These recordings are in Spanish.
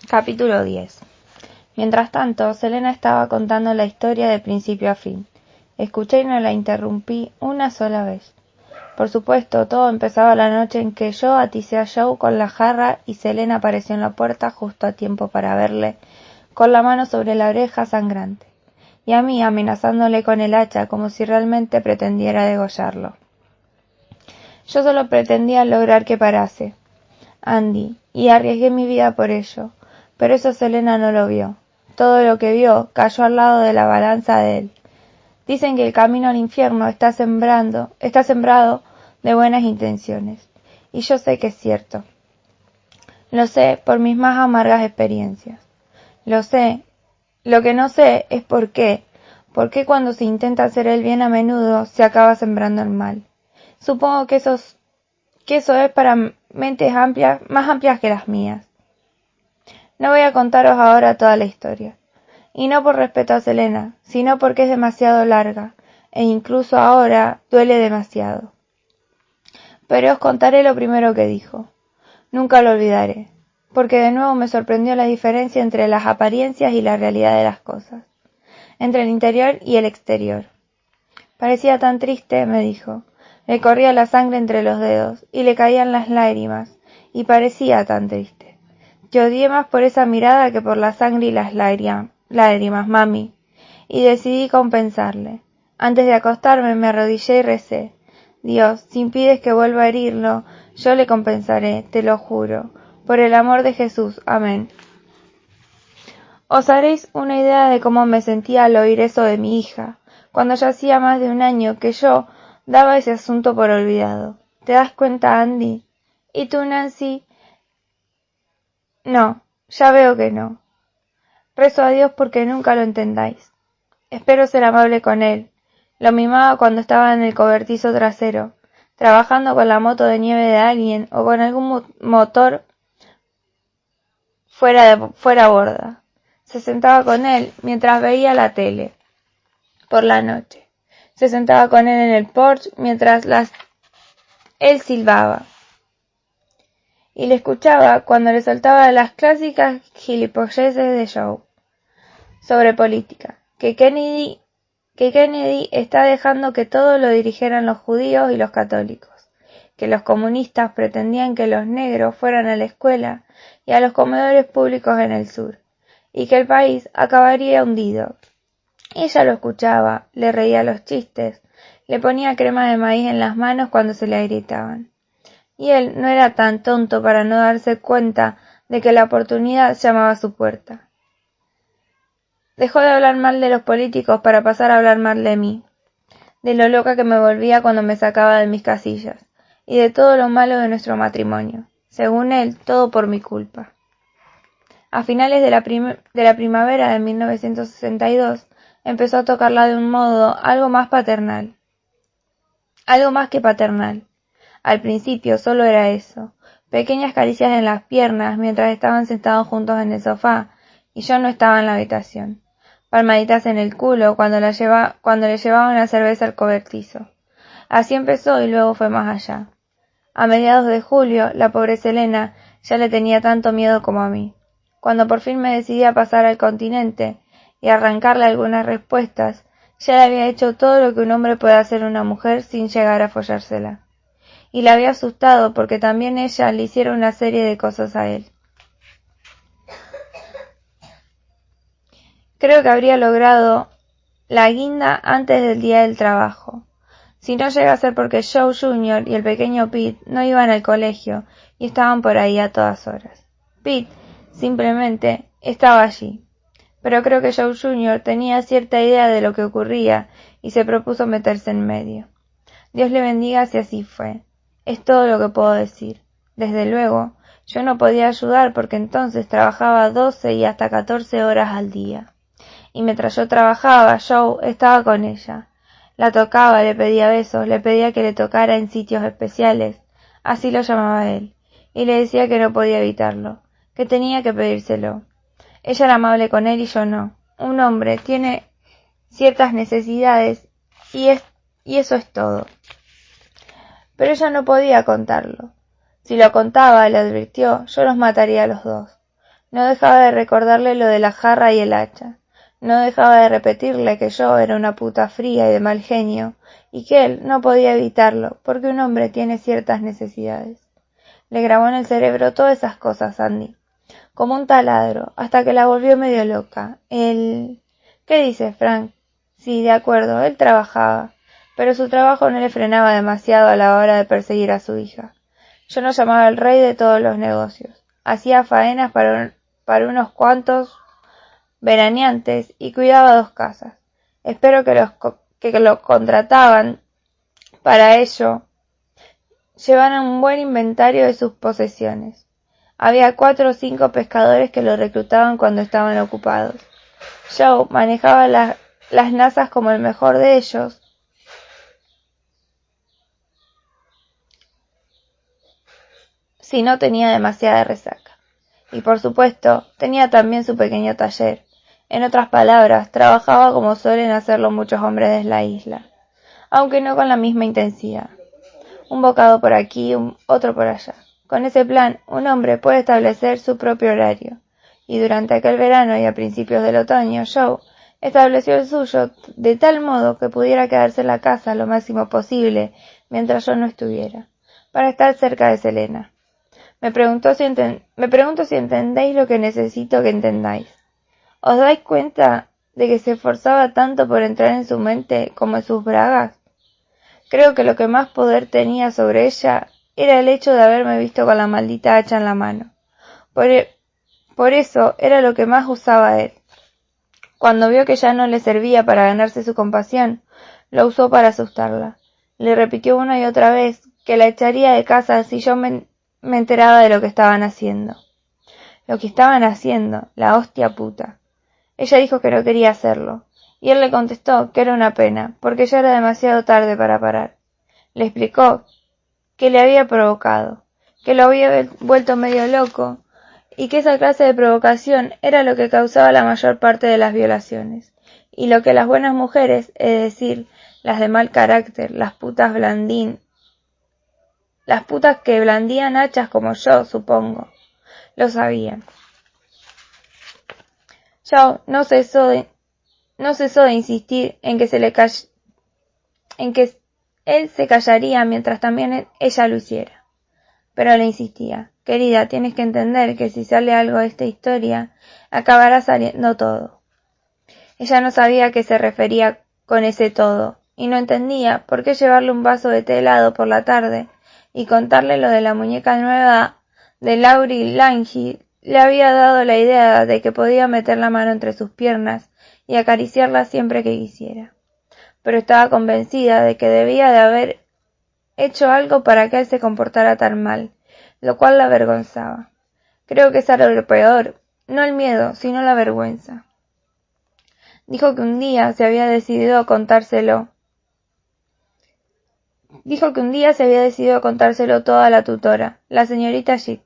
Capítulo 10. Mientras tanto, Selena estaba contando la historia de principio a fin. Escuché y no la interrumpí una sola vez. Por supuesto, todo empezaba la noche en que yo aticé a Joe con la jarra y Selena apareció en la puerta justo a tiempo para verle, con la mano sobre la oreja sangrante, y a mí amenazándole con el hacha como si realmente pretendiera degollarlo. Yo solo pretendía lograr que parase, Andy, y arriesgué mi vida por ello, pero eso Selena no lo vio. Todo lo que vio cayó al lado de la balanza de él. Dicen que el camino al infierno está sembrado de buenas intenciones, y yo sé que es cierto. Lo sé por mis más amargas experiencias. Lo sé. Lo que no sé es por qué. ¿Por qué cuando se intenta hacer el bien a menudo se acaba sembrando el mal? Supongo que eso es para mentes amplias, más amplias que las mías. No voy a contaros ahora toda la historia, y no por respeto a Selena, sino porque es demasiado larga, e incluso ahora duele demasiado. Pero os contaré lo primero que dijo. Nunca lo olvidaré, porque de nuevo me sorprendió la diferencia entre las apariencias y la realidad de las cosas, entre el interior y el exterior. Parecía tan triste, me dijo. Le corría la sangre entre los dedos, y le caían las lágrimas, y parecía tan triste. Te odié más por esa mirada que por la sangre y las lágrimas, mami, y decidí compensarle. Antes de acostarme me arrodillé y recé. Dios, si impides que vuelva a herirlo, yo le compensaré, te lo juro. Por el amor de Jesús, amén. Os haréis una idea de cómo me sentía al oír eso de mi hija, cuando ya hacía más de un año que yo daba ese asunto por olvidado. ¿Te das cuenta, Andy? ¿Y tú, Nancy? No, ya veo que no. Rezo a Dios porque nunca lo entendáis. Espero ser amable con él. Lo mimaba cuando estaba en el cobertizo trasero, trabajando con la moto de nieve de alguien o con algún motor fuera borda. Se sentaba con él mientras veía la tele por la noche. Se sentaba con él en el porche mientras él silbaba. Y le escuchaba cuando le soltaba las clásicas gilipolleces de Joe sobre política, que Kennedy está dejando que todo lo dirigieran los judíos y los católicos, que los comunistas pretendían que los negros fueran a la escuela y a los comedores públicos en el sur, y que el país acabaría hundido. Ella lo escuchaba, le reía los chistes, le ponía crema de maíz en las manos cuando se le agrietaban. Y él no era tan tonto para no darse cuenta de que la oportunidad llamaba a su puerta. Dejó de hablar mal de los políticos para pasar a hablar mal de mí, de lo loca que me volvía cuando me sacaba de mis casillas, y de todo lo malo de nuestro matrimonio. Según él, todo por mi culpa. A finales de la primavera de 1962, empezó a tocarla de un modo algo más que paternal. Al principio solo era eso, pequeñas caricias en las piernas mientras estaban sentados juntos en el sofá y yo no estaba en la habitación. Palmaditas en el culo cuando le llevaba una cerveza al cobertizo. Así empezó y luego fue más allá. A mediados de julio, la pobre Selena ya le tenía tanto miedo como a mí. Cuando por fin me decidí a pasar al continente y arrancarle algunas respuestas, ya le había hecho todo lo que un hombre puede hacer a una mujer sin llegar a follársela. Y la había asustado porque también ella le hiciera una serie de cosas a él. Creo que habría logrado la guinda antes del día del trabajo. Si no llega a ser porque Joe Jr. y el pequeño Pete no iban al colegio y estaban por ahí a todas horas. Pete simplemente estaba allí. Pero creo que Joe Jr. tenía cierta idea de lo que ocurría y se propuso meterse en medio. Dios le bendiga si así fue. Es todo lo que puedo decir. Desde luego, yo no podía ayudar porque entonces trabajaba 12 y hasta 14 horas al día. Y mientras yo trabajaba, Joe estaba con ella. La tocaba, le pedía besos, le pedía que le tocara en sitios especiales, así lo llamaba él, y le decía que no podía evitarlo, que tenía que pedírselo. Ella era amable con él y yo no. Un hombre tiene ciertas necesidades y eso es todo. Pero ella no podía contarlo. Si lo contaba, le advirtió, yo los mataría a los dos. No dejaba de recordarle lo de la jarra y el hacha. No dejaba de repetirle que yo era una puta fría y de mal genio, y que él no podía evitarlo, porque un hombre tiene ciertas necesidades. Le grabó en el cerebro todas esas cosas, Andy, como un taladro, hasta que la volvió medio loca. ¿Qué dices, Frank? Sí, de acuerdo, él trabajaba, pero su trabajo no le frenaba demasiado a la hora de perseguir a su hija. Yo no llamaba el rey de todos los negocios. Hacía faenas para unos cuantos veraneantes y cuidaba 2 casas. Espero que los contrataban para ello llevaran un buen inventario de sus posesiones. Había 4 o 5 pescadores que lo reclutaban cuando estaban ocupados. Joe manejaba las nazas como el mejor de ellos, si no tenía demasiada resaca. Y por supuesto, tenía también su pequeño taller. En otras palabras, trabajaba como suelen hacerlo muchos hombres de la isla, aunque no con la misma intensidad. Un bocado por aquí, otro por allá. Con ese plan, un hombre puede establecer su propio horario, y durante aquel verano y a principios del otoño, Joe estableció el suyo de tal modo que pudiera quedarse en la casa lo máximo posible mientras yo no estuviera, para estar cerca de Selena. Me pregunto si entendéis lo que necesito que entendáis. ¿Os dais cuenta de que se esforzaba tanto por entrar en su mente como en sus bragas? Creo que lo que más poder tenía sobre ella era el hecho de haberme visto con la maldita hacha en la mano. Por eso era lo que más usaba él. Cuando vio que ya no le servía para ganarse su compasión, lo usó para asustarla. Le repitió una y otra vez que la echaría de casa si yo me enteraba de lo que estaban haciendo. Lo que estaban haciendo, la hostia puta. Ella dijo que no quería hacerlo, y él le contestó que era una pena, porque ya era demasiado tarde para parar. Le explicó que le había provocado, que lo había vuelto medio loco, y que esa clase de provocación era lo que causaba la mayor parte de las violaciones, y lo que las buenas mujeres, es decir, las de mal carácter, las putas que blandían hachas como yo, supongo, lo sabían. Joe no cesó de insistir en que él se callaría mientras también ella lo hiciera. Pero le insistía, querida, tienes que entender que si sale algo de esta historia, acabará saliendo todo. Ella no sabía a qué se refería con ese todo, y no entendía por qué llevarle un vaso de té helado por la tarde y contarle lo de la muñeca nueva de Laurie Lange le había dado la idea de que podía meter la mano entre sus piernas y acariciarla siempre que quisiera. Pero estaba convencida de que debía de haber hecho algo para que él se comportara tan mal, lo cual la avergonzaba. Creo que eso era lo peor, no el miedo, sino la vergüenza. Dijo que un día se había decidido a contárselo todo a la tutora, la señorita Sheet.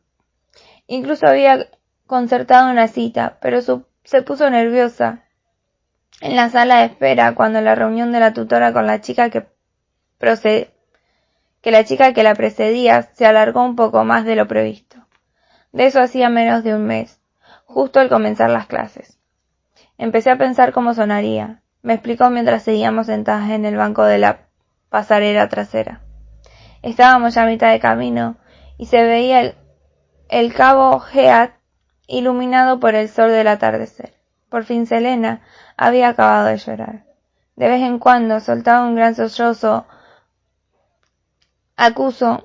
Incluso había concertado una cita, pero se puso nerviosa en la sala de espera cuando la reunión de la tutora con la chica que la precedía se alargó un poco más de lo previsto. De eso hacía menos de un mes, justo al comenzar las clases. Empecé a pensar cómo sonaría, me explicó mientras seguíamos sentadas en el banco de la pasarela trasera. Estábamos ya a mitad de camino y se veía el cabo Head iluminado por el sol del atardecer. Por fin Selena había acabado de llorar. De vez en cuando soltaba un gran sollozo acuoso,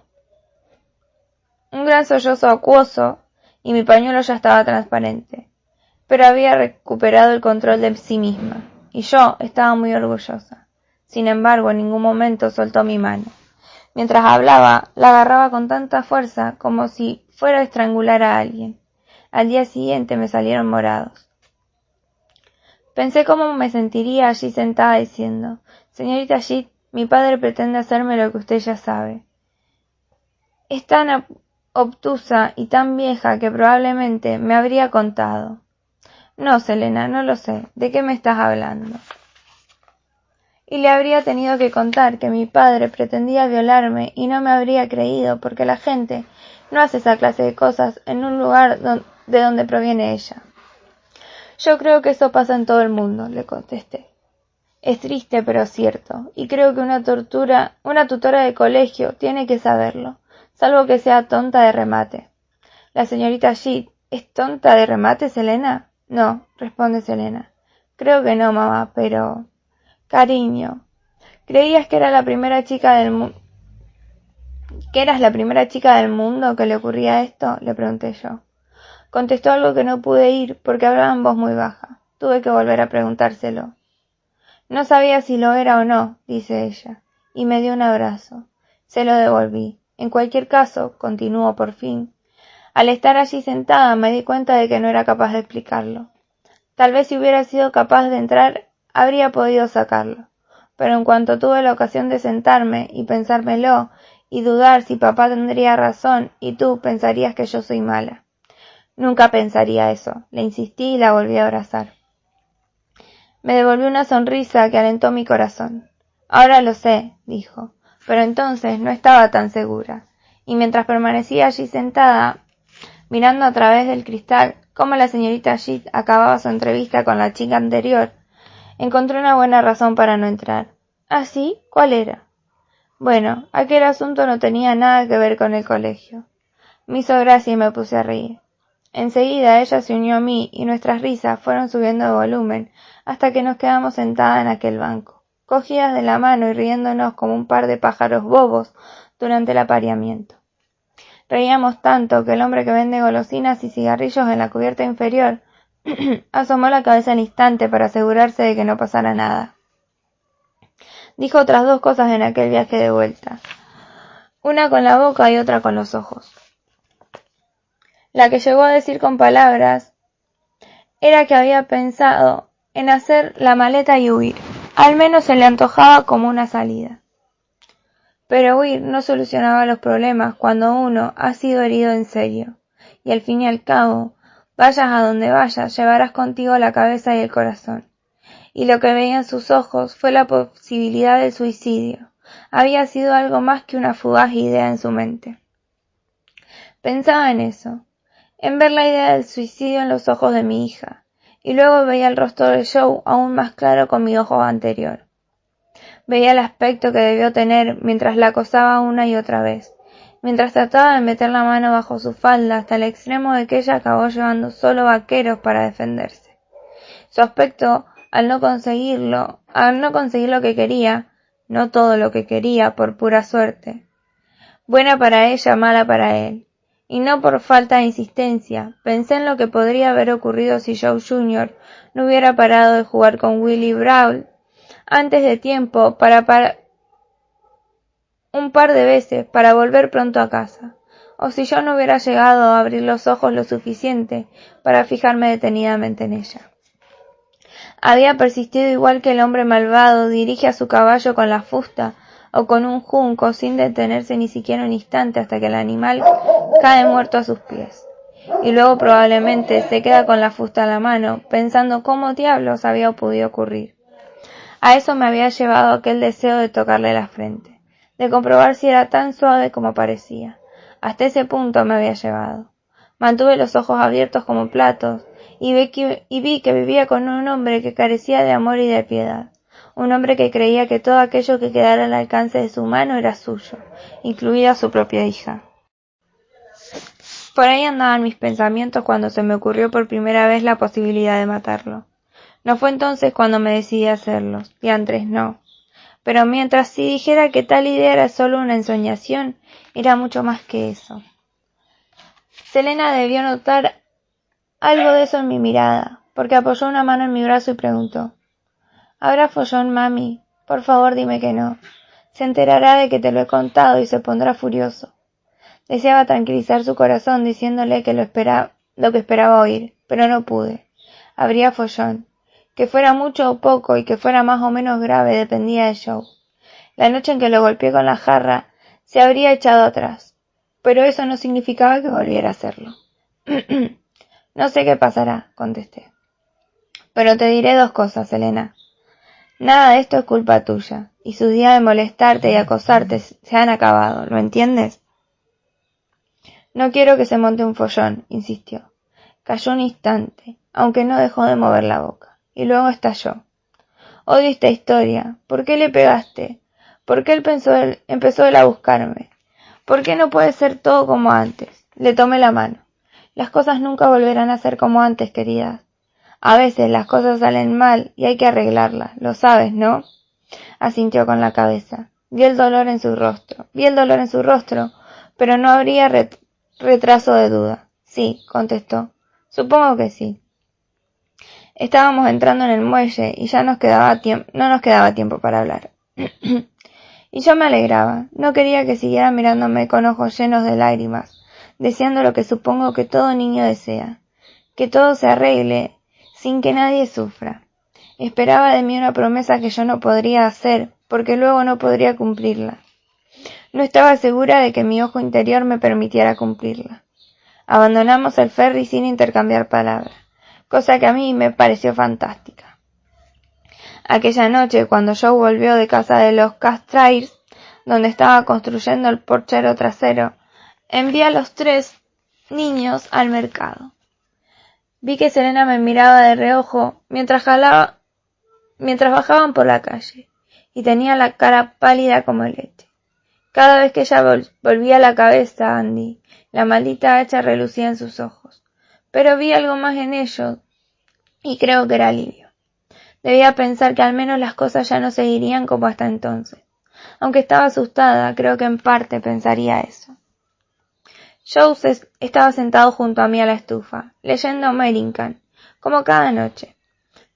y mi pañuelo ya estaba transparente, pero había recuperado el control de sí misma, y yo estaba muy orgullosa. Sin embargo, en ningún momento soltó mi mano. Mientras hablaba, la agarraba con tanta fuerza como si fuera a estrangular a alguien. Al día siguiente me salieron morados. Pensé cómo me sentiría allí sentada diciendo, señorita Sheet, mi padre pretende hacerme lo que usted ya sabe. Es tan obtusa y tan vieja que probablemente me habría contado. No, Selena, no lo sé. ¿De qué me estás hablando? Y le habría tenido que contar que mi padre pretendía violarme y no me habría creído porque la gente no hace esa clase de cosas en un lugar de donde proviene ella. Yo creo que eso pasa en todo el mundo, le contesté. Es triste pero cierto, y creo que una tutora de colegio tiene que saberlo, salvo que sea tonta de remate. La señorita Sheet, ¿es tonta de remate, Selena? No, responde Selena. Creo que no, mamá, pero... Cariño, ¿creías que era la primera chica del ¿que eras la primera chica del mundo que le ocurría esto? Le pregunté yo. Contestó algo que no pude ir porque hablaba en voz muy baja. Tuve que volver a preguntárselo. No sabía si lo era o no, dice ella, y me dio un abrazo. Se lo devolví. En cualquier caso, continuó por fin. Al estar allí sentada me di cuenta de que no era capaz de explicarlo. Tal vez si hubiera sido capaz de entrar, habría podido sacarlo. Pero en cuanto tuve la ocasión de sentarme y pensármelo, y dudar si papá tendría razón y tú pensarías que yo soy mala. Nunca pensaría eso, le insistí y la volví a abrazar. Me devolvió una sonrisa que alentó mi corazón. Ahora lo sé, dijo, pero entonces no estaba tan segura, y mientras permanecía allí sentada, mirando a través del cristal cómo la señorita Sheet acababa su entrevista con la chica anterior, encontré una buena razón para no entrar. ¿Ah, sí? ¿Cuál era? Bueno, aquel asunto no tenía nada que ver con el colegio. Me hizo gracia y me puse a reír. Enseguida ella se unió a mí y nuestras risas fueron subiendo de volumen hasta que nos quedamos sentadas en aquel banco, cogidas de la mano y riéndonos como un par de pájaros bobos durante el apareamiento. Reíamos tanto que el hombre que vende golosinas y cigarrillos en la cubierta inferior asomó la cabeza al instante para asegurarse de que no pasara nada. Dijo otras dos cosas en aquel viaje de vuelta, una con la boca y otra con los ojos. La que llegó a decir con palabras era que había pensado en hacer la maleta y huir. Al menos se le antojaba como una salida. Pero huir no solucionaba los problemas cuando uno ha sido herido en serio. Y al fin y al cabo, vayas a donde vayas, llevarás contigo la cabeza y el corazón. Y lo que veía en sus ojos fue la posibilidad del suicidio. Había sido algo más que una fugaz idea en su mente. Pensaba en eso, en ver la idea del suicidio en los ojos de mi hija, y luego veía el rostro de Joe aún más claro con mi ojo anterior. Veía el aspecto que debió tener mientras la acosaba una y otra vez, mientras trataba de meter la mano bajo su falda hasta el extremo de que ella acabó llevando solo vaqueros para defenderse. Su aspecto, al no conseguir lo que quería, no todo lo que quería por pura suerte, buena para ella, mala para él. Y no por falta de insistencia, pensé en lo que podría haber ocurrido si Joe Jr. no hubiera parado de jugar con Willie Brawl antes de tiempo un par de veces para volver pronto a casa, o si yo no hubiera llegado a abrir los ojos lo suficiente para fijarme detenidamente en ella. Había persistido igual que el hombre malvado dirige a su caballo con la fusta o con un junco sin detenerse ni siquiera un instante hasta que el animal cae muerto a sus pies. Y luego probablemente se queda con la fusta en la mano, pensando cómo diablos había podido ocurrir. A eso me había llevado aquel deseo de tocarle la frente, de comprobar si era tan suave como parecía. Hasta ese punto me había llevado. Mantuve los ojos abiertos como platos y vi que vivía con un hombre que carecía de amor y de piedad. Un hombre que creía que todo aquello que quedara al alcance de su mano era suyo, incluida su propia hija. Por ahí andaban mis pensamientos cuando se me ocurrió por primera vez la posibilidad de matarlo. No fue entonces cuando me decidí a hacerlo, diantres no. Pero mientras si dijera que tal idea era solo una ensoñación, era mucho más que eso. Selena debió notar algo de eso en mi mirada, porque apoyó una mano en mi brazo y preguntó: ¿Habrá follón, mami? Por favor, dime que no. Se enterará de que te lo he contado y se pondrá furioso. Deseaba tranquilizar su corazón diciéndole que lo que esperaba oír, pero no pude. Habría follón. Que fuera mucho o poco y que fuera más o menos grave dependía de Joe. La noche en que lo golpeé con la jarra se habría echado atrás, pero eso no significaba que volviera a hacerlo. No sé qué pasará, contesté. Pero te diré dos cosas, Selena. Nada de esto es culpa tuya, y sus días de molestarte y acosarte se han acabado, ¿lo entiendes? No quiero que se monte un follón, insistió. Cayó un instante, aunque no dejó de mover la boca, y luego estalló. Odio esta historia. ¿Por qué le pegaste? ¿Por qué empezó él a buscarme? ¿Por qué no puede ser todo como antes? Le tomé la mano. Las cosas nunca volverán a ser como antes, querida. A veces las cosas salen mal y hay que arreglarlas, lo sabes, ¿no? Asintió con la cabeza. Vi el dolor en su rostro, pero no habría retraso de duda. Sí, contestó. Supongo que sí. Estábamos entrando en el muelle y ya no nos quedaba tiempo para hablar. Y yo me alegraba. No quería que siguiera mirándome con ojos llenos de lágrimas, deseando lo que supongo que todo niño desea, que todo se arregle sin que nadie sufra. Esperaba de mí una promesa que yo no podría hacer, porque luego no podría cumplirla. No estaba segura de que mi ojo interior me permitiera cumplirla. Abandonamos el ferry sin intercambiar palabras, cosa que a mí me pareció fantástica. Aquella noche, cuando Joe volvió de casa de los Castrairs, donde estaba construyendo el porchero trasero, envié a los 3 niños al mercado. Vi que Selena me miraba de reojo mientras bajaban por la calle, y tenía la cara pálida como leche. Cada vez que ella volvía la cabeza, Andy, la maldita hacha relucía en sus ojos. Pero vi algo más en ellos, y creo que era alivio. Debía pensar que al menos las cosas ya no seguirían como hasta entonces. Aunque estaba asustada, creo que en parte pensaría eso. Joe estaba sentado junto a mí a la estufa, leyendo American, como cada noche.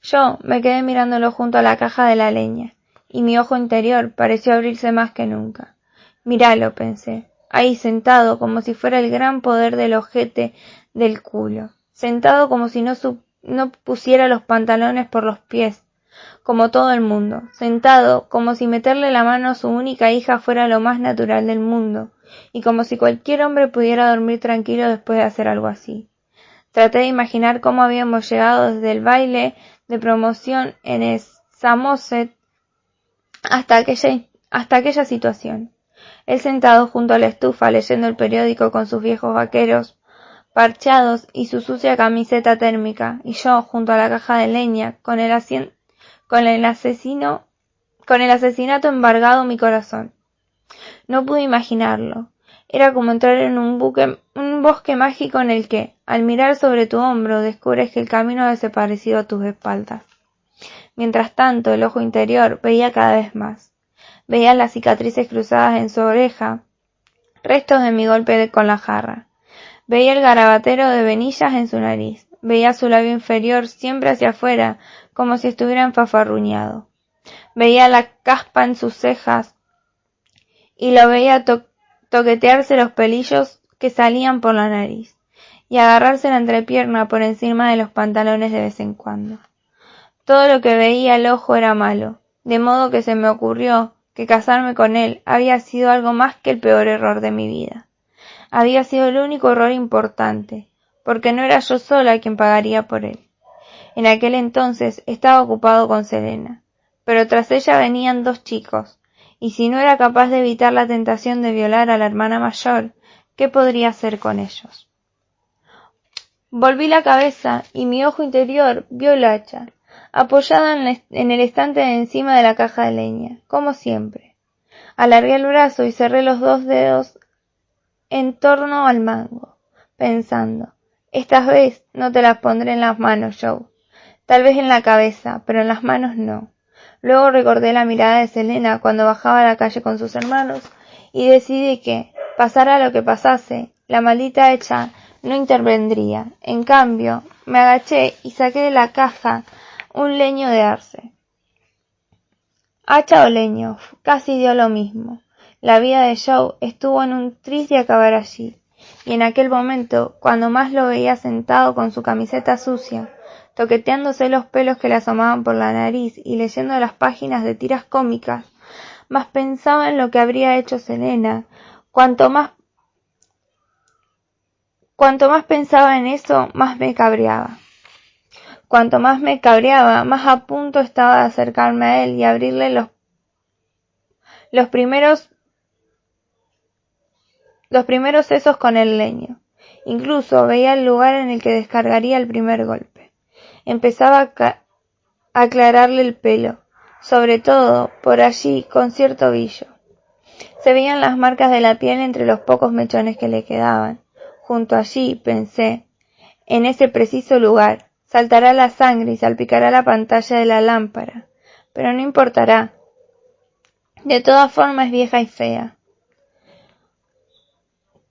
Yo me quedé mirándolo junto a la caja de la leña, y mi ojo interior pareció abrirse más que nunca. Míralo, pensé, ahí sentado como si fuera el gran poder del ojete del culo, sentado como si no pusiera los pantalones por los pies, como todo el mundo, sentado como si meterle la mano a su única hija fuera lo más natural del mundo, y como si cualquier hombre pudiera dormir tranquilo después de hacer algo así. Traté de imaginar cómo habíamos llegado desde el baile de promoción en Samoset hasta aquella situación. Él sentado junto a la estufa leyendo el periódico con sus viejos vaqueros parchados y su sucia camiseta térmica, y yo junto a la caja de leña con el asesinato embargado en mi corazón. No pude imaginarlo. Era como entrar en un bosque mágico en el que, al mirar sobre tu hombro, descubres que el camino ha desaparecido a tus espaldas. Mientras tanto, el ojo interior veía cada vez más. Veía las cicatrices cruzadas en su oreja, restos de mi golpe con la jarra. Veía el garabatero de venillas en su nariz. Veía su labio inferior siempre hacia afuera, como si estuviera enfafarruñado. Veía la caspa en sus cejas y lo veía toquetearse los pelillos que salían por la nariz y agarrarse la entrepierna por encima de los pantalones de vez en cuando. Todo lo que veía el ojo era malo, de modo que se me ocurrió que casarme con él había sido algo más que el peor error de mi vida. Había sido el único error importante, porque no era yo sola quien pagaría por él. En aquel entonces estaba ocupado con Selena, pero tras ella venían 2 chicos, y si no era capaz de evitar la tentación de violar a la hermana mayor, ¿qué podría hacer con ellos? Volví la cabeza y mi ojo interior vio el hacha, apoyada en el estante de encima de la caja de leña, como siempre. Alargué el brazo y cerré los 2 dedos en torno al mango, pensando, esta vez no te las pondré en las manos, Joe. Tal vez en la cabeza, pero en las manos no. Luego recordé la mirada de Selena cuando bajaba a la calle con sus hermanos y decidí que, pasara lo que pasase, la maldita hacha no intervendría. En cambio, me agaché y saqué de la caja un leño de arce. Hacha o leño, casi dio lo mismo. La vida de Joe estuvo en un tris de acabar allí, y en aquel momento, cuando más lo veía sentado con su camiseta sucia, toqueteándose los pelos que le asomaban por la nariz y leyendo las páginas de tiras cómicas, más pensaba en lo que habría hecho Selena. Cuanto más pensaba en eso, más me cabreaba. Cuanto más me cabreaba, más a punto estaba de acercarme a él y abrirle los primeros sesos con el leño, Incluso veía el lugar en el que descargaría el primer golpe. Empezaba a aclararle el pelo, sobre todo por allí con cierto brillo. Se veían las marcas de la piel entre los pocos mechones que le quedaban. Junto allí, pensé, en ese preciso lugar, saltará la sangre y salpicará la pantalla de la lámpara, pero no importará. De todas formas es vieja y fea.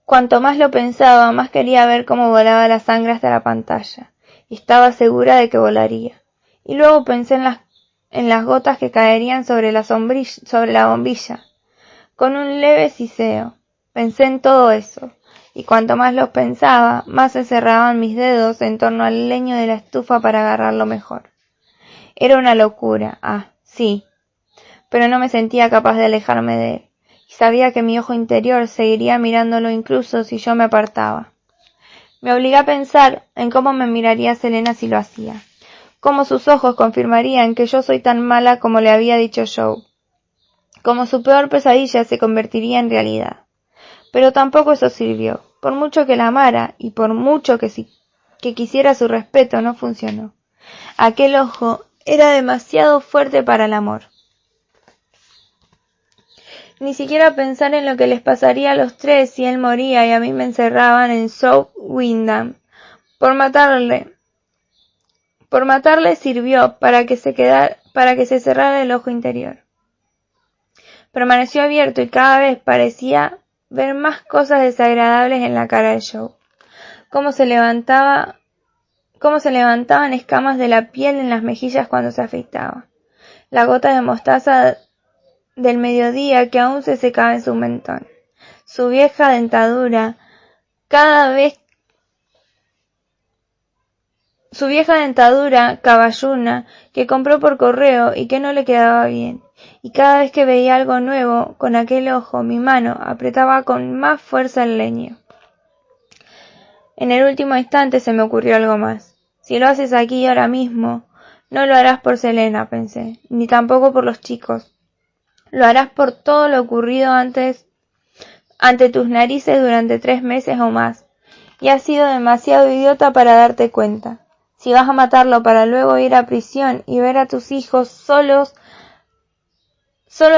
Cuanto más lo pensaba, más quería ver cómo volaba la sangre hasta la pantalla, y estaba segura de que volaría. Y luego pensé en las gotas que caerían sobre la bombilla, con un leve siseo. Pensé en todo eso, y cuanto más lo pensaba, más se cerraban mis dedos en torno al leño de la estufa para agarrarlo mejor. Era una locura, sí, pero no me sentía capaz de alejarme de él, y sabía que mi ojo interior seguiría mirándolo incluso si yo me apartaba. Me obligué a pensar en cómo me miraría Selena si lo hacía, cómo sus ojos confirmarían que yo soy tan mala como le había dicho Joe, cómo su peor pesadilla se convertiría en realidad. Pero tampoco eso sirvió. Por mucho que la amara y por mucho que quisiera su respeto, no funcionó. Aquel ojo era demasiado fuerte para el amor. Ni siquiera pensar en lo que les pasaría a los tres si él moría y a mí me encerraban en South Windham. Por matarle sirvió para que se cerrara el ojo interior. Permaneció abierto y cada vez parecía ver más cosas desagradables en la cara de Joe. Cómo se levantaban escamas de la piel en las mejillas cuando se afeitaba. La gota de mostaza del mediodía que aún se secaba en su mentón. Su vieja dentadura caballuna que compró por correo y que no le quedaba bien. Y cada vez que veía algo nuevo con aquel ojo, mi mano apretaba con más fuerza el leño. En el último instante se me ocurrió algo más. Si lo haces aquí y ahora mismo, no lo harás por Selena, pensé, ni tampoco por los chicos. Lo harás por todo lo ocurrido ante tus narices durante 3 meses o más. Y has sido demasiado idiota para darte cuenta. Si vas a matarlo para luego ir a prisión y ver a tus hijos solo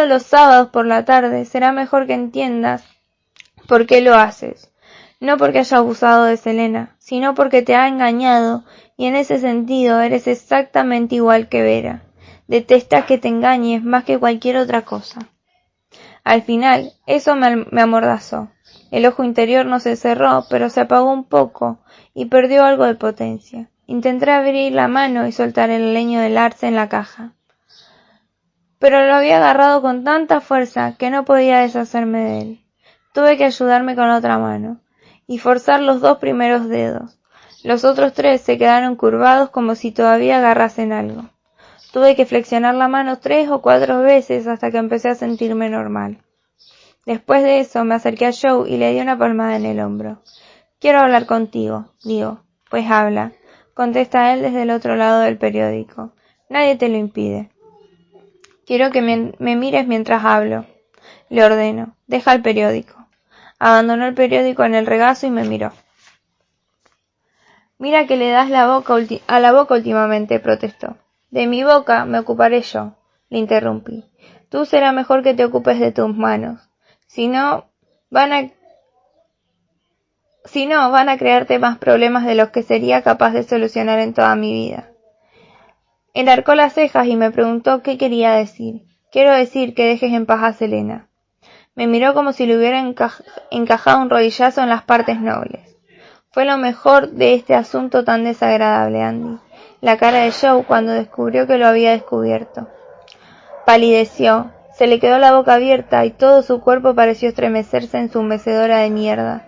los sábados por la tarde, será mejor que entiendas por qué lo haces. No porque haya abusado de Selena, sino porque te ha engañado y en ese sentido eres exactamente igual que Vera. Detestas que te engañes más que cualquier otra cosa. Al final, eso me amordazó. El ojo interior no se cerró, pero se apagó un poco y perdió algo de potencia. Intenté abrir la mano y soltar el leño del arce en la caja, pero lo había agarrado con tanta fuerza que no podía deshacerme de él. Tuve que ayudarme con la otra mano y forzar los 2 primeros dedos. Los otros 3 se quedaron curvados como si todavía agarrasen algo. Tuve que flexionar la mano 3 o 4 veces hasta que empecé a sentirme normal. Después de eso me acerqué a Joe y le di una palmada en el hombro. «Quiero hablar contigo», digo. «Pues habla», contesta él desde el otro lado del periódico. «Nadie te lo impide». «Quiero que me mires mientras hablo», le ordeno. «Deja el periódico». Abandonó el periódico en el regazo y me miró. «Mira que le das a la boca últimamente», protestó. «De mi boca me ocuparé yo», le interrumpí. «Tú será mejor que te ocupes de tus manos. Si no, van a crearte más problemas de los que sería capaz de solucionar en toda mi vida». Él arcó las cejas y me preguntó qué quería decir. «Quiero decir que dejes en paz a Selena». Me miró como si le hubiera encajado un rodillazo en las partes nobles. Fue lo mejor de este asunto tan desagradable, Andy. La cara de Joe cuando descubrió que lo había descubierto. Palideció, se le quedó la boca abierta y todo su cuerpo pareció estremecerse en su mecedora de mierda,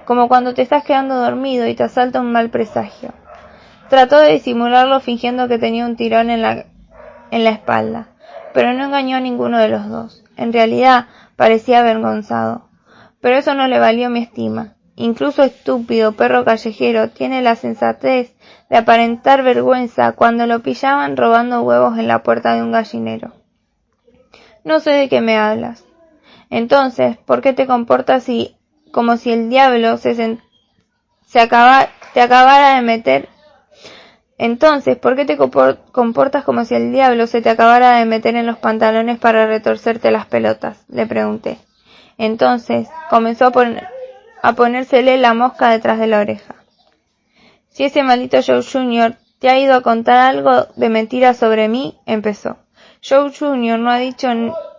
como cuando te estás quedando dormido y te asalta un mal presagio. Trató de disimularlo fingiendo que tenía un tirón en la espalda, pero no engañó a ninguno de los dos. En realidad parecía avergonzado, pero eso no le valió mi estima. Incluso estúpido perro callejero tiene la sensatez de aparentar vergüenza cuando lo pillaban robando huevos en la puerta de un gallinero. «No sé de qué me hablas». «Entonces, ¿por qué te comportas como si el diablo te acabara de meter. Entonces, ¿por qué te comportas como si el diablo se te acabara de meter en los pantalones para retorcerte las pelotas? Le pregunté. Entonces, comenzó a ponérsele la mosca detrás de la oreja. Si ese maldito Joe Jr. te ha ido a contar algo de mentira sobre mí, empezó. Joe Jr. no ha dicho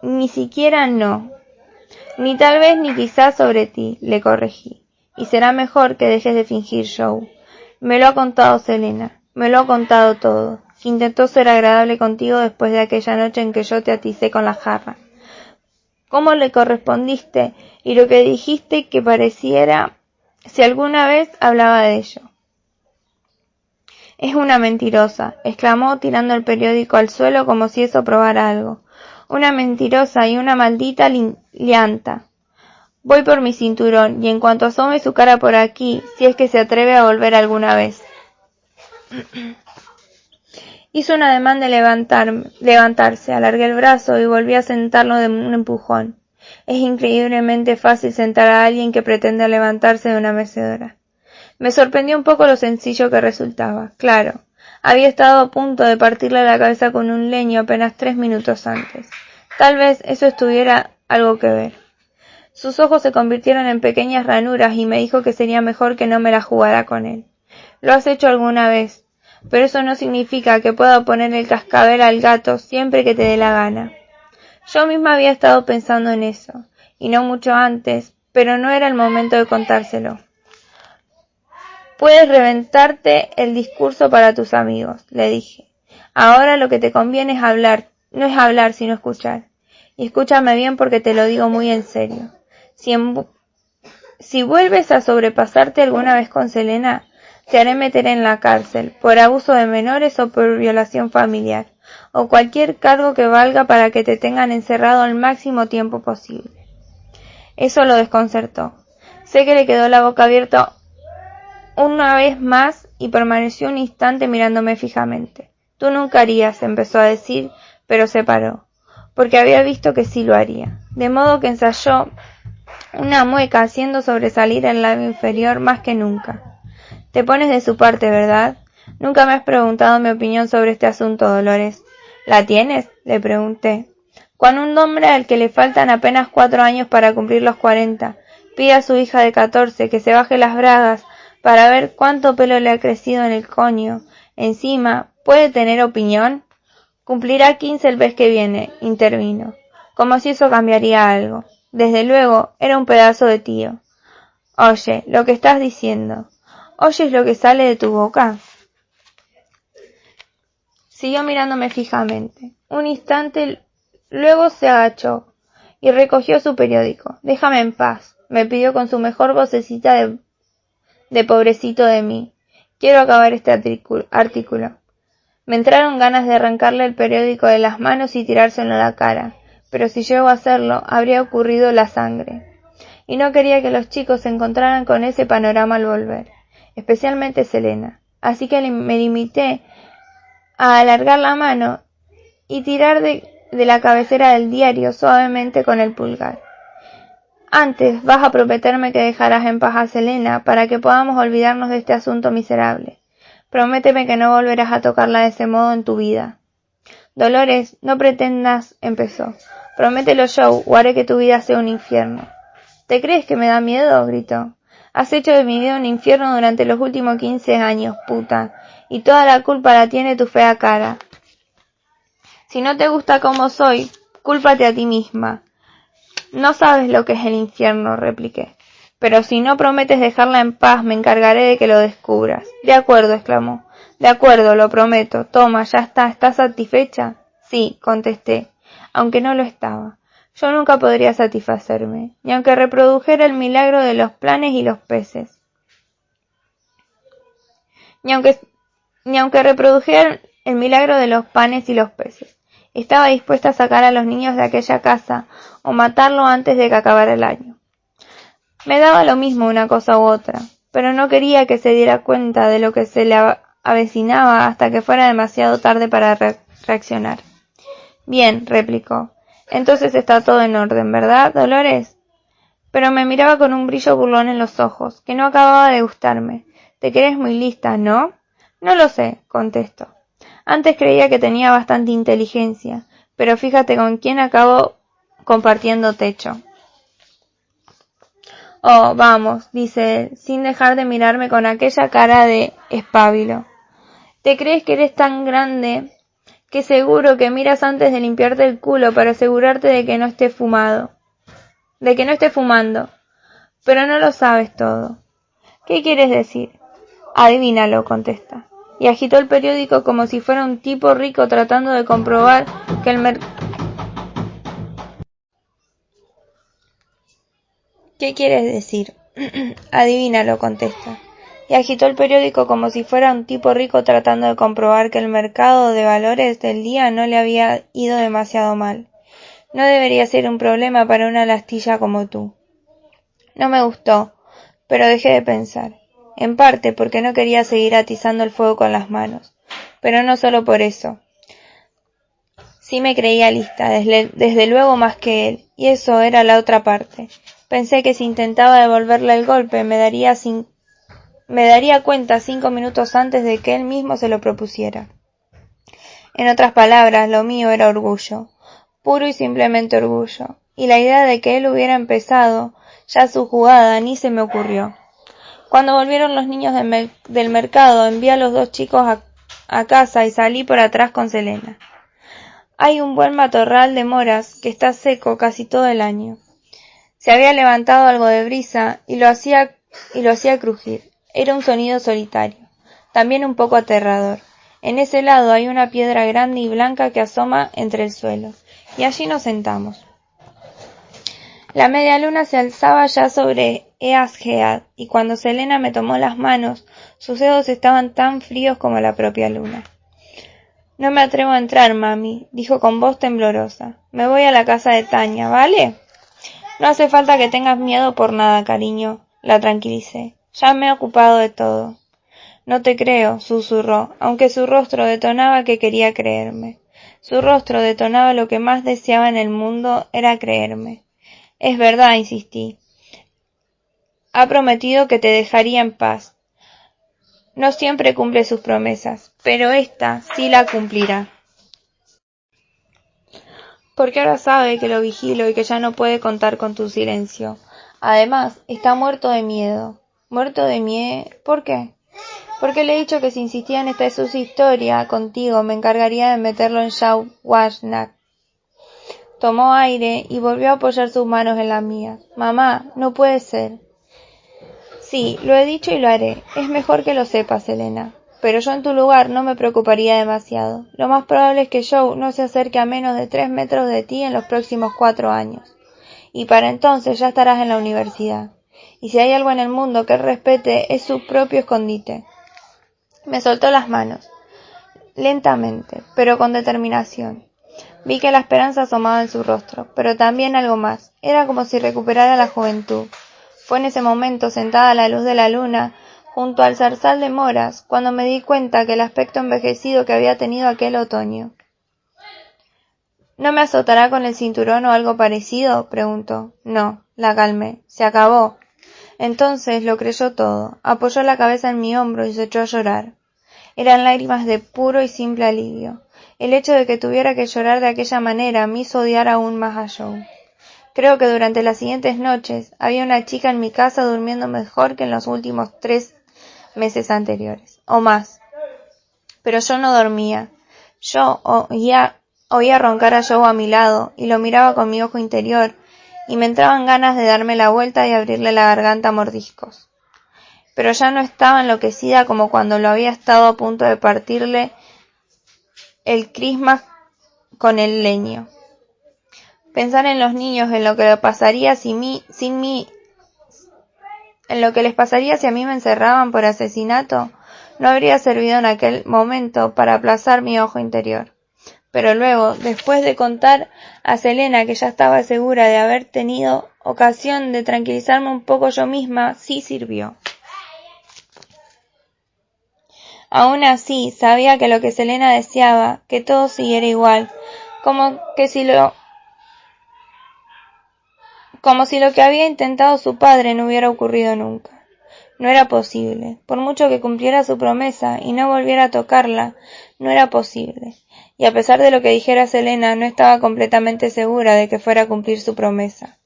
ni siquiera no. Ni tal vez ni quizás sobre ti, le corregí. Y será mejor que dejes de fingir, Joe. Me lo ha contado Selena. Me lo ha contado todo. Que intentó ser agradable contigo después de aquella noche en que yo te aticé con la jarra. ¿Cómo le correspondiste? Y lo que dijiste que pareciera si alguna vez hablaba de ello. Es una mentirosa, exclamó tirando el periódico al suelo como si eso probara algo. Una mentirosa y una maldita lianta. Voy por mi cinturón, y en cuanto asome su cara por aquí, si es que se atreve a volver alguna vez. Hizo un ademán de levantarse, alargué el brazo y volví a sentarlo de un empujón. Es increíblemente fácil sentar a alguien que pretende levantarse de una mecedora. Me sorprendió un poco lo sencillo que resultaba. Claro, había estado a punto de partirle la cabeza con un leño apenas 3 minutos antes. Tal vez eso tuviera algo que ver. Sus ojos se convirtieron en pequeñas ranuras y me dijo que sería mejor que no me la jugara con él. Lo has hecho alguna vez, pero eso no significa que pueda poner el cascabel al gato siempre que te dé la gana. Yo misma había estado pensando en eso, y no mucho antes, pero no era el momento de contárselo. Puedes reventarte el discurso para tus amigos, le dije. Ahora lo que te conviene es hablar, no es hablar sino escuchar. Y escúchame bien porque te lo digo muy en serio. Si vuelves a sobrepasarte alguna vez con Selena, te haré meter en la cárcel por abuso de menores o por violación familiar, o cualquier cargo que valga para que te tengan encerrado el máximo tiempo posible. Eso lo desconcertó. Sé que le quedó la boca abierta una vez más y permaneció un instante mirándome fijamente. Tú nunca harías, empezó a decir, pero se paró, porque había visto que sí lo haría, de modo que ensayó una mueca haciendo sobresalir el labio inferior más que nunca. Te pones de su parte, ¿verdad? Nunca me has preguntado mi opinión sobre este asunto, Dolores. ¿La tienes? Le pregunté. Cuando un hombre al que le faltan apenas 4 años para cumplir los 40 pide a su hija de 14 que se baje las bragas para ver cuánto pelo le ha crecido en el coño, encima, ¿puede tener opinión? Cumplirá 15 el mes que viene, intervino, como si eso cambiaría algo. Desde luego, era un pedazo de tío. Oye, lo que estás diciendo. ¿Oyes lo que sale de tu boca? Siguió mirándome fijamente. Un instante, luego se agachó y recogió su periódico. Déjame en paz, me pidió con su mejor vocecita de pobrecito de mí. Quiero acabar este artículo. Me entraron ganas de arrancarle el periódico de las manos y tirárselo a la cara, pero si llego a hacerlo, habría ocurrido la sangre. Y no quería que los chicos se encontraran con ese panorama al volver, especialmente Selena. Así que me limité a alargar la mano y tirar de la cabecera del diario suavemente con el pulgar. Antes vas a prometerme que dejarás en paz a Selena para que podamos olvidarnos de este asunto miserable. Prométeme que no volverás a tocarla de ese modo en tu vida. Dolores, no pretendas, empezó. Promételo, Joe, o haré que tu vida sea un infierno. ¿Te crees que me da miedo? Gritó. Has hecho de mi vida un infierno durante los últimos 15 años, puta, y toda la culpa la tiene tu fea cara. Si no te gusta como soy, cúlpate a ti misma. No sabes lo que es el infierno, repliqué. Pero si no prometes dejarla en paz, me encargaré de que lo descubras. De acuerdo, exclamó. De acuerdo, lo prometo. Toma, ya está. ¿Estás satisfecha? Sí, contesté, aunque no lo estaba. Yo nunca podría satisfacerme, ni aunque reprodujera el milagro de los planes y los peces. Ni aunque reprodujera el milagro de los panes y los peces. Estaba dispuesta a sacar a los niños de aquella casa o matarlo antes de que acabara el año. Me daba lo mismo una cosa u otra, pero no quería que se diera cuenta de lo que se le avecinaba hasta que fuera demasiado tarde para reaccionar. Bien, replicó. Entonces está todo en orden, ¿verdad, Dolores? pero me miraba con un brillo burlón en los ojos, que no acababa de gustarme. Te crees muy lista, ¿no? No lo sé, contesto. Antes creía que tenía bastante inteligencia, pero fíjate con quién acabo compartiendo techo. Oh, vamos, dice él, sin dejar de mirarme con aquella cara de espabilo. ¿Te crees que eres tan grande que seguro que miras antes de limpiarte el culo para asegurarte de que no esté fumando? Pero no lo sabes todo. ¿Qué quieres decir? Adivínalo, contesta. Y agitó el periódico como si fuera un tipo rico tratando de comprobar que el mercado... ¿Qué quieres decir? Adivínalo, contesta. Y agitó el periódico como si fuera un tipo rico tratando de comprobar que el mercado de valores del día no le había ido demasiado mal. No debería ser un problema para una lastilla como tú. No me gustó, pero dejé de pensar. En parte porque no quería seguir atizando el fuego con las manos. Pero no solo por eso. Sí me creía lista, desde luego más que él, y eso era la otra parte. Pensé que si intentaba devolverle el golpe me daría cuenta 5 minutos antes de que él mismo se lo propusiera. En otras palabras, lo mío era orgullo, puro y simplemente orgullo, y la idea de que él hubiera empezado ya su jugada ni se me ocurrió. Cuando volvieron los niños del mercado, envié a los dos chicos a casa y salí por atrás con Selena. Hay un buen matorral de moras que está seco casi todo el año. Se había levantado algo de brisa y lo hacía crujir. Era un sonido solitario, también un poco aterrador. En ese lado hay una piedra grande y blanca que asoma entre el suelo, y allí nos sentamos. La media luna se alzaba ya sobre Easgead, y cuando Selena me tomó las manos, sus dedos estaban tan fríos como la propia luna. No me atrevo a entrar, mami, dijo con voz temblorosa. Me voy a la casa de Tania, ¿vale? No hace falta que tengas miedo por nada, cariño, la tranquilicé. Ya me he ocupado de todo. No te creo, susurró, aunque su rostro detonaba que quería creerme. Su rostro detonaba lo que más deseaba en el mundo era creerme. Es verdad, insistí. Ha prometido que te dejaría en paz. No siempre cumple sus promesas, pero esta sí la cumplirá. Porque ahora sabe que lo vigilo y que ya no puede contar con tu silencio. Además, está muerto de miedo. ¿Muerto de miedo? ¿Por qué? Porque le he dicho que si insistía en esta su historia contigo, me encargaría de meterlo en Shawashnak. Tomó aire y volvió a apoyar sus manos en las mías. Mamá, no puede ser. Sí, lo he dicho y lo haré. Es mejor que lo sepas, Elena. Pero yo en tu lugar no me preocuparía demasiado. Lo más probable es que Joe no se acerque a menos de 3 metros de ti en los próximos 4 años. Y para entonces ya estarás en la universidad. Y si hay algo en el mundo que él respete es su propio escondite. Me soltó las manos, lentamente, pero con determinación. Vi que la esperanza asomaba en su rostro, pero también algo más. Era como si recuperara la juventud. Fue en ese momento, sentada a la luz de la luna, junto al zarzal de moras, cuando me di cuenta que el aspecto envejecido que había tenido aquel otoño. ¿No me azotará con el cinturón o algo parecido? Preguntó. No, la calmé. Se acabó. Entonces lo creyó todo. Apoyó la cabeza en mi hombro y se echó a llorar. Eran lágrimas de puro y simple alivio. El hecho de que tuviera que llorar de aquella manera me hizo odiar aún más a Joe. Creo que durante las siguientes noches había una chica en mi casa durmiendo mejor que en los últimos 3 meses anteriores, o más. Pero yo no dormía. Yo oía roncar a Joe a mi lado y lo miraba con mi ojo interior y me entraban ganas de darme la vuelta y abrirle la garganta a mordiscos. Pero ya no estaba enloquecida como cuando lo había estado a punto de partirle el crisma con el leño. Pensar en los niños, en lo que les pasaría si a mí me encerraban por asesinato, no habría servido en aquel momento para aplazar mi ojo interior. Pero luego, después de contar a Selena que ya estaba segura de haber tenido ocasión de tranquilizarme un poco yo misma, sí sirvió. Aún así, sabía que lo que Selena deseaba, que todo siguiera igual, como como si lo que había intentado su padre no hubiera ocurrido nunca. No era posible. Por mucho que cumpliera su promesa y no volviera a tocarla, no era posible. Y a pesar de lo que dijera Selena, no estaba completamente segura de que fuera a cumplir su promesa.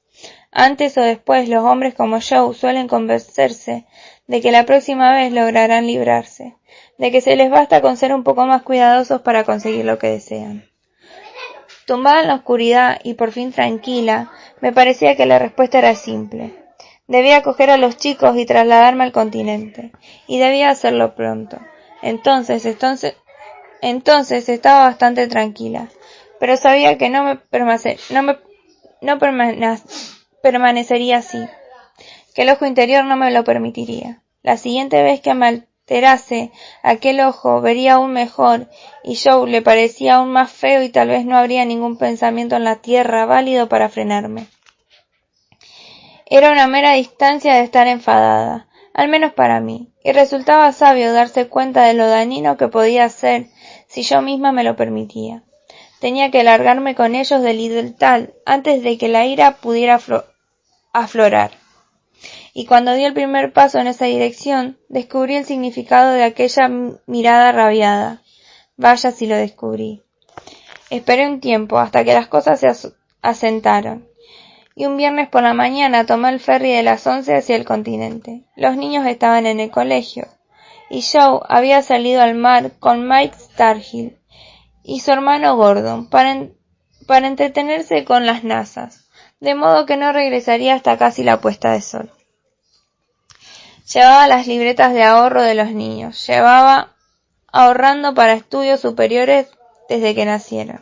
Antes o después, los hombres como Joe suelen convencerse de que la próxima vez lograrán librarse, de que se les basta con ser un poco más cuidadosos para conseguir lo que desean. Tumbada en la oscuridad y por fin tranquila, me parecía que la respuesta era simple. Debía coger a los chicos y trasladarme al continente, y debía hacerlo pronto. Entonces estaba bastante tranquila, pero sabía que no permanecería así, que el ojo interior no me lo permitiría. La siguiente vez que me alterase aquel ojo, vería aún mejor, y Joe le parecía aún más feo y tal vez no habría ningún pensamiento en la tierra válido para frenarme. Era una mera distancia de estar enfadada, al menos para mí, y resultaba sabio darse cuenta de lo dañino que podía ser si yo misma me lo permitía. Tenía que largarme con ellos del Ideltal antes de que la ira pudiera aflorar. Y cuando di el primer paso en esa dirección, descubrí el significado de aquella mirada rabiada. Vaya si lo descubrí. Esperé un tiempo hasta que las cosas se asentaron. Y un viernes por la mañana tomé el ferry de las 11 hacia el continente. Los niños estaban en el colegio, y Joe había salido al mar con Mike Starhill y su hermano Gordon para entretenerse con las nazas, de modo que no regresaría hasta casi la puesta de sol. Llevaba las libretas de ahorro de los niños, llevaba ahorrando para estudios superiores desde que nacieron.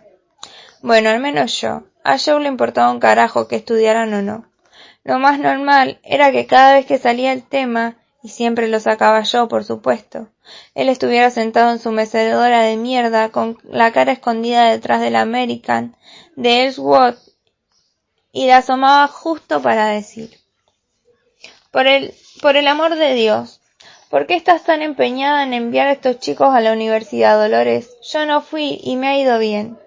Bueno, al menos yo. A Joe le importaba un carajo que estudiaran o no. Lo más normal era que cada vez que salía el tema, y siempre lo sacaba yo, por supuesto, él estuviera sentado en su mecedora de mierda con la cara escondida detrás del American de Ellsworth y la asomaba justo para decir: por el amor de Dios, ¿por qué estás tan empeñada en enviar a estos chicos a la universidad, Dolores? Yo no fui y me ha ido bien.